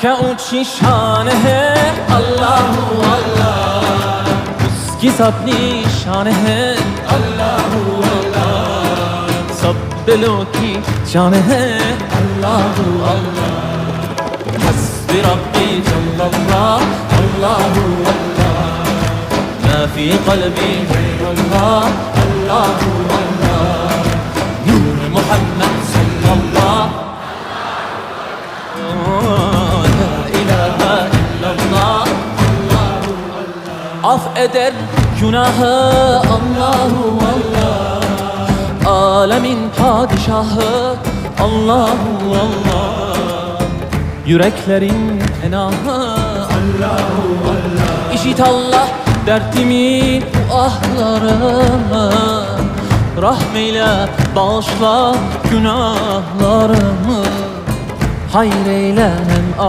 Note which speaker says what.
Speaker 1: क्या ऊंची शान है अल्लाह अल्लाह, उसकी सब निशान है अल्लाह अल्लाह, सब दिलों की जान है अल्लाह अल्लाह। हस्बी रब्बी जल्लल्लाह अल्लाह अल्लाह, मा फी क़ल्बी गैरुल्लाह अल्लाह अल्लाह, नूर मुहम्मद सल्लल्लाह af eder günahı Allahu Allah, alemin padişahı Allahu Allah, yüreklerin penahı Allahu Allah. İşit Allah dertimin ahlarımı, rahmeyle bağışla günahlarımı, hayır eyle hem